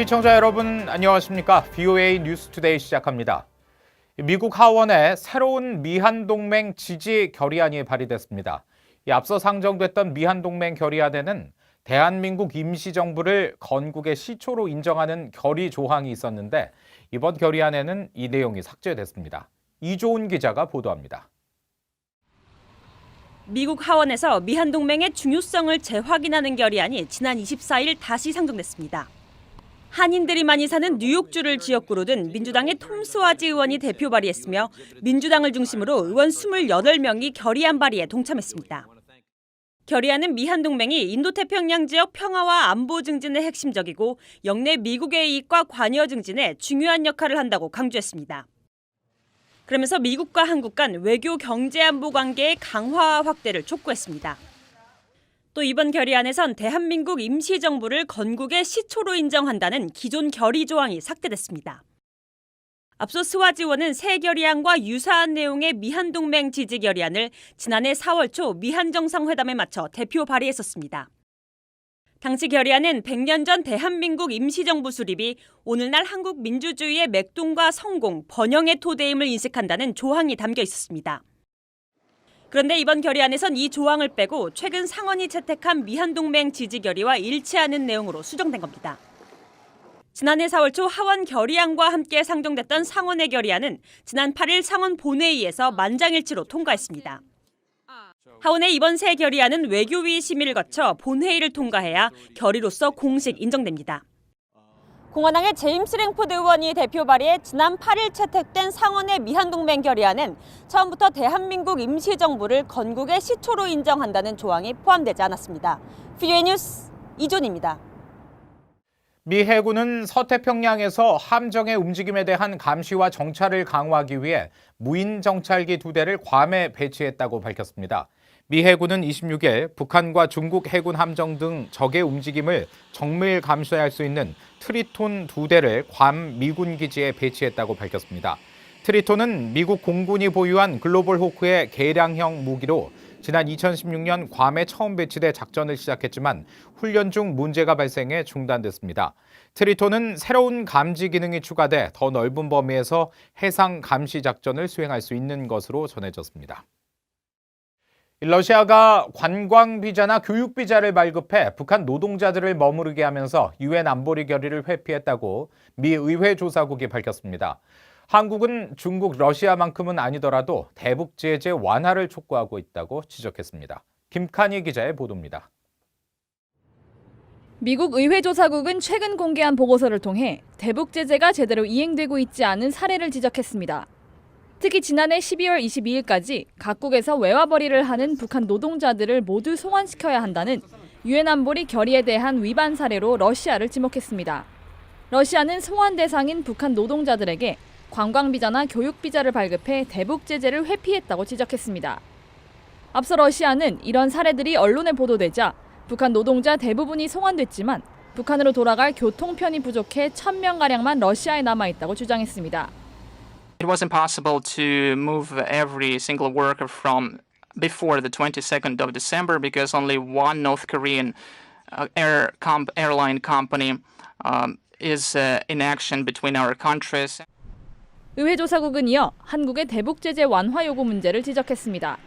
시청자 여러분 안녕하십니까? VOA 뉴스투데이 시작합니다. 미국 하원에 새로운 미한동맹 지지 결의안이 발의됐습니다. 앞서 상정됐던 미한동맹 결의안에는 대한민국 임시정부를 건국의 시초로 인정하는 결의 조항이 있었는데 이번 결의안에는 이 내용이 삭제됐습니다. 이조은 기자가 보도합니다. 미국 하원에서 미한동맹의 중요성을 재확인하는 결의안이 지난 24일 다시 상정됐습니다. 한인들이 많이 사는 뉴욕주를 지역구로 둔 민주당의 톰 스와지 의원이 대표 발의했으며 민주당을 중심으로 의원 28명이 결의안 발의에 동참했습니다. 결의안은 미한동맹이 인도태평양 지역 평화와 안보 증진에 핵심적이고 영내 미국의 이익과 관여 증진에 중요한 역할을 한다고 강조했습니다. 그러면서 미국과 한국 간 외교 경제 안보 관계의 강화 확대를 촉구했습니다. 또 이번 결의안에선 대한민국 임시정부를 건국의 시초로 인정한다는 기존 결의 조항이 삭제됐습니다. 앞서 스와지 의원은 새 결의안과 유사한 내용의 미한동맹 지지 결의안을 지난해 4월 초 미한 정상회담에 맞춰 대표 발의했었습니다. 당시 결의안은 100년 전 대한민국 임시정부 수립이 오늘날 한국 민주주의의 맥동과 성공, 번영의 토대임을 인식한다는 조항이 담겨 있었습니다. 그런데 이번 결의안에선 이 조항을 빼고 최근 상원이 채택한 미한동맹 지지 결의와 일치하는 내용으로 수정된 겁니다. 지난해 4월 초 하원 결의안과 함께 상정됐던 상원의 결의안은 지난 8일 상원 본회의에서 만장일치로 통과했습니다. 하원의 이번 새 결의안은 외교위 심의를 거쳐 본회의를 통과해야 결의로서 공식 인정됩니다. 공화당의 제임스 랭포드 의원이 대표 발의해 지난 8일 채택된 상원의 미한동맹 결의안은 처음부터 대한민국 임시정부를 건국의 시초로 인정한다는 조항이 포함되지 않았습니다. VOA 뉴스 이존입니다. 미 해군은 서태평양에서 함정의 움직임에 대한 감시와 정찰을 강화하기 위해 무인 정찰기 2대를 괌에 배치했다고 밝혔습니다. 미 해군은 26일 북한과 중국 해군 함정 등 적의 움직임을 정밀 감시할 수 있는 트리톤 2대를 괌 미군 기지에 배치했다고 밝혔습니다. 트리톤은 미국 공군이 보유한 글로벌 호크의 개량형 무기로 지난 2016년 괌에 처음 배치돼 작전을 시작했지만 훈련 중 문제가 발생해 중단됐습니다. 트리톤은 새로운 감지 기능이 추가돼 더 넓은 범위에서 해상 감시 작전을 수행할 수 있는 것으로 전해졌습니다. 러시아가 관광 비자나 교육 비자를 발급해 북한 노동자들을 머무르게 하면서 유엔 안보리 결의를 회피했다고 미 의회 조사국이 밝혔습니다. 한국은 중국, 러시아만큼은 아니더라도 대북 제재 완화를 촉구하고 있다고 지적했습니다. 김칸희 기자의 보도입니다. 미국 의회 조사국은 최근 공개한 보고서를 통해 대북 제재가 제대로 이행되고 있지 않은 사례를 지적했습니다. 특히 지난해 12월 22일까지 각국에서 외화벌이를 하는 북한 노동자들을 모두 송환시켜야 한다는 유엔 안보리 결의에 대한 위반 사례로 러시아를 지목했습니다. 러시아는 송환 대상인 북한 노동자들에게 관광비자나 교육비자를 발급해 대북 제재를 회피했다고 지적했습니다. 앞서 러시아는 이런 사례들이 언론에 보도되자 북한 노동자 대부분이 송환됐지만 북한으로 돌아갈 교통편이 부족해 1,000명가량만 러시아에 남아있다고 주장했습니다. It wasn't possible to move every single worker from before the 22nd of December because only one North Korean airline company is in action between our countries. 의회 조사국은 이어 한국의 대북 제재 완화 요구 문제를 지적했습니다.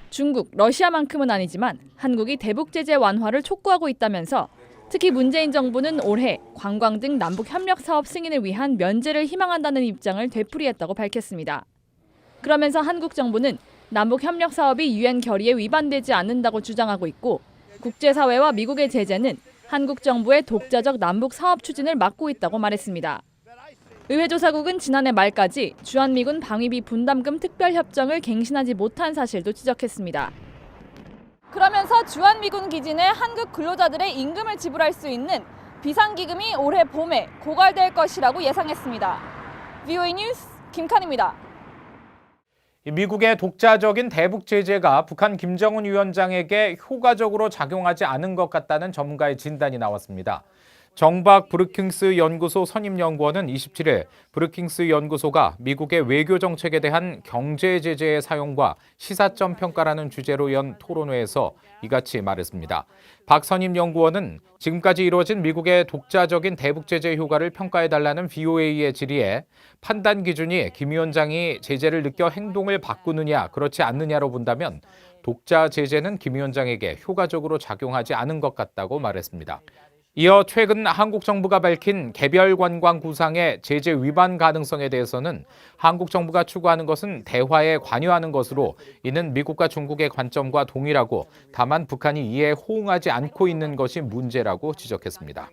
중국, 러시아만큼은 아니지만 한국이 대북 제재 완화를 촉구하고 있다면서 특히 문재인 정부는 올해 관광 등 남북 협력 사업 승인을 위한 면제를 희망한다는 입장을 되풀이했다고 밝혔습니다. 그러면서 한국 정부는 남북 협력 사업이 유엔 결의에 위반되지 않는다고 주장하고 있고 국제사회와 미국의 제재는 한국 정부의 독자적 남북 사업 추진을 막고 있다고 말했습니다. 의회 조사국은 지난해 말까지 주한미군 방위비 분담금 특별협정을 갱신하지 못한 사실도 지적했습니다. 그러면서 주한미군 기지 내 한국 근로자들의 임금을 지불할 수 있는 비상기금이 올해 봄에 고갈될 것이라고 예상했습니다. VOA 뉴스 김칸입니다. 미국의 독자적인 대북 제재가 북한 김정은 위원장에게 효과적으로 작용하지 않은 것 같다는 전문가의 진단이 나왔습니다. 정박 브루킹스 연구소 선임연구원은 27일 브루킹스 연구소가 미국의 외교 정책에 대한 경제 제재의 사용과 시사점 평가라는 주제로 연 토론회에서 이같이 말했습니다. 박 선임연구원은 지금까지 이루어진 미국의 독자적인 대북 제재 효과를 평가해달라는 VOA의 질의에 판단 기준이 김 위원장이 제재를 느껴 행동을 바꾸느냐 그렇지 않느냐로 본다면 독자 제재는 김 위원장에게 효과적으로 작용하지 않은 것 같다고 말했습니다. 이어 최근 한국 정부가 밝힌 개별 관광 구상의 제재 위반 가능성에 대해서는 한국 정부가 추구하는 것은 대화에 관여하는 것으로 이는 미국과 중국의 관점과 동일하고 다만 북한이 이에 호응하지 않고 있는 것이 문제라고 지적했습니다.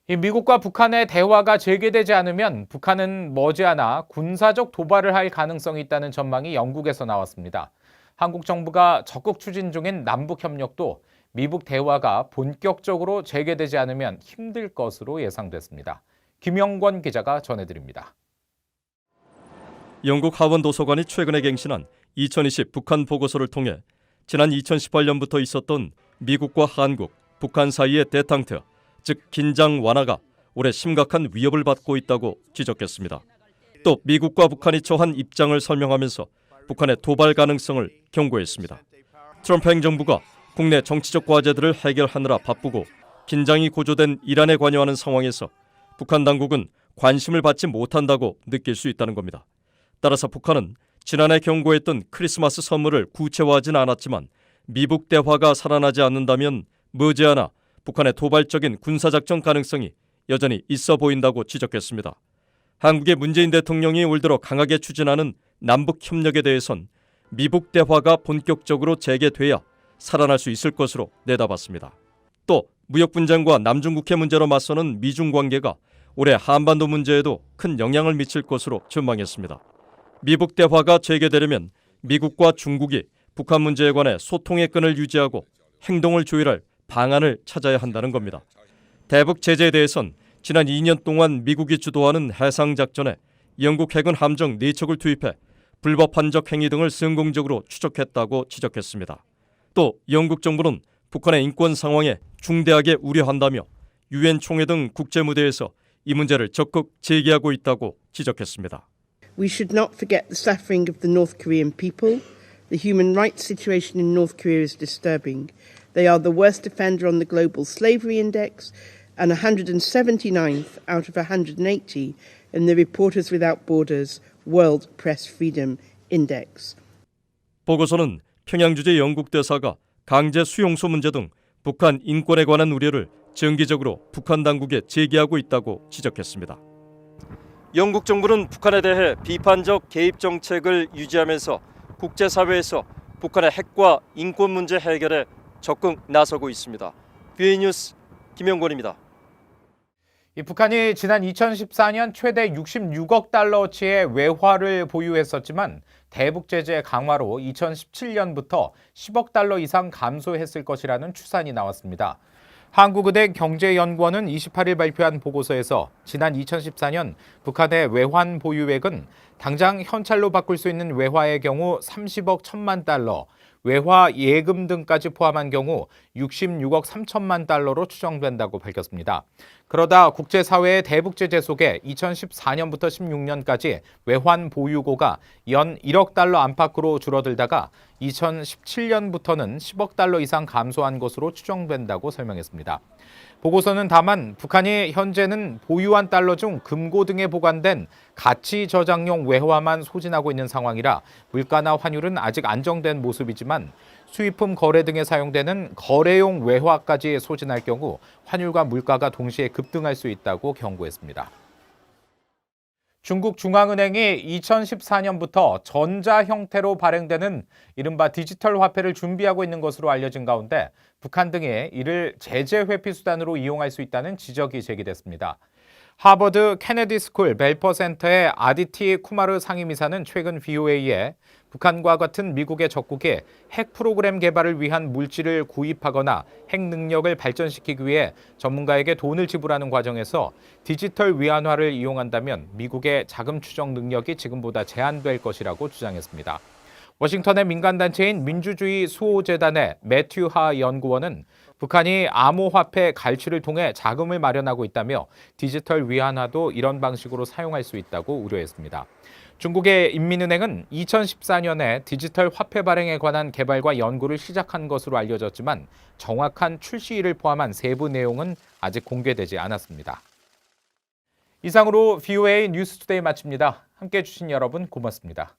이 미국과 북한의 대화가 재개되지 않으면 북한은 머지않아 군사적 도발을 할 가능성이 있다는 전망이 영국에서 나왔습니다. 한국 정부가 적극 추진 중인 남북 협력도 미북 대화가 본격적으로 재개되지 않으면 힘들 것으로 예상됐습니다. 김영권 기자가 전해드립니다. 영국 하원 도서관이 최근에 갱신한 2020 북한 보고서를 통해 지난 2018년부터 있었던 미국과 한국, 북한 사이의 대탕트, 즉 긴장 완화가 올해 심각한 위협을 받고 있다고 지적했습니다. 또 미국과 북한이 처한 입장을 설명하면서 북한의 도발 가능성을 경고했습니다. 트럼프 행정부가 국내 정치적 과제들을 해결하느라 바쁘고 긴장이 고조된 이란에 관여하는 상황에서 북한 당국은 관심을 받지 못한다고 느낄 수 있다는 겁니다. 따라서 북한은 지난해 경고했던 크리스마스 선물을 구체화하진 않았지만 미북 대화가 살아나지 않는다면 머지않아 북한의 도발적인 군사작전 가능성이 여전히 있어 보인다고 지적했습니다. 한국의 문재인 대통령이 올 들어 강하게 추진하는 남북 협력에 대해선 미북 대화가 본격적으로 재개돼야 살아날 수 있을 것으로 내다봤습니다. 또 무역 분쟁과 남중국해 문제로 맞서는 미중 관계가 올해 한반도 문제에도 큰 영향을 미칠 것으로 전망했습니다. 미북 대화가 재개되려면 미국과 중국이 북한 문제에 관해 소통의 끈을 유지하고 행동을 조율할 방안을 찾아야 한다는 겁니다. 대북 제재에 대해선 지난 2년 동안 미국이 주도하는 해상작전에 영국 해군 함정 4척을 투입해 불법 환적 행위 등을 성공적으로 추적했다고 지적했습니다. 또 영국 정부는 북한의 인권 상황에 중대하게 우려한다며 유엔 총회 등 국제 무대에서 이 문제를 적극 제기하고 있다고 지적했습니다. We should not forget the suffering of the North Korean people. The human rights situation in North Korea is disturbing. They are the worst offender on the Global Slavery Index and 179th out of 180 in the Reporters Without Borders World Press Freedom Index. 보고서는 평양 주재 영국 대사가 강제 수용소 문제 등 북한 인권에 관한 우려를 정기적으로 북한 당국에 제기하고 있다고 지적했습니다. 영국 정부는 북한에 대해 비판적 개입 정책을 유지하면서 국제사회에서 북한의 핵과 인권 문제 해결에 적극 나서고 있습니다. BA 뉴스 김영권입니다. 북한이 지난 2014년 최대 66억 달러어치의 외화를 보유했었지만 대북 제재 강화로 2017년부터 10억 달러 이상 감소했을 것이라는 추산이 나왔습니다. 한국은행 경제연구원은 28일 발표한 보고서에서 지난 2014년 북한의 외환 보유액은 당장 현찰로 바꿀 수 있는 외화의 경우 30억 1천만 달러, 외화 예금 등까지 포함한 경우 66억 3천만 달러로 추정된다고 밝혔습니다. 그러다 국제사회의 대북 제재 속에 2014년부터 16년까지 외환 보유고가 연 1억 달러 안팎으로 줄어들다가 2017년부터는 10억 달러 이상 감소한 것으로 추정된다고 설명했습니다. 보고서는 다만 북한이 현재는 보유한 달러 중 금고 등에 보관된 가치 저장용 외화만 소진하고 있는 상황이라 물가나 환율은 아직 안정된 모습이지만 수입품 거래 등에 사용되는 거래용 외화까지 소진할 경우 환율과 물가가 동시에 급등할 수 있다고 경고했습니다. 중국 중앙은행이 2014년부터 전자 형태로 발행되는 이른바 디지털 화폐를 준비하고 있는 것으로 알려진 가운데 북한 등이 이를 제재 회피 수단으로 이용할 수 있다는 지적이 제기됐습니다. 하버드 케네디 스쿨 벨퍼 센터의 아디티 쿠마르 상임이사는 최근 VOA에 북한과 같은 미국의 적국이 핵 프로그램 개발을 위한 물질을 구입하거나 핵 능력을 발전시키기 위해 전문가에게 돈을 지불하는 과정에서 디지털 위안화를 이용한다면 미국의 자금 추적 능력이 지금보다 제한될 것이라고 주장했습니다. 워싱턴의 민간단체인 민주주의 수호재단의 매튜 하 연구원은 북한이 암호화폐 갈취를 통해 자금을 마련하고 있다며 디지털 위안화도 이런 방식으로 사용할 수 있다고 우려했습니다. 중국의 인민은행은 2014년에 디지털 화폐 발행에 관한 개발과 연구를 시작한 것으로 알려졌지만 정확한 출시일을 포함한 세부 내용은 아직 공개되지 않았습니다. 이상으로 VOA 뉴스투데이 마칩니다. 함께해 주신 여러분 고맙습니다.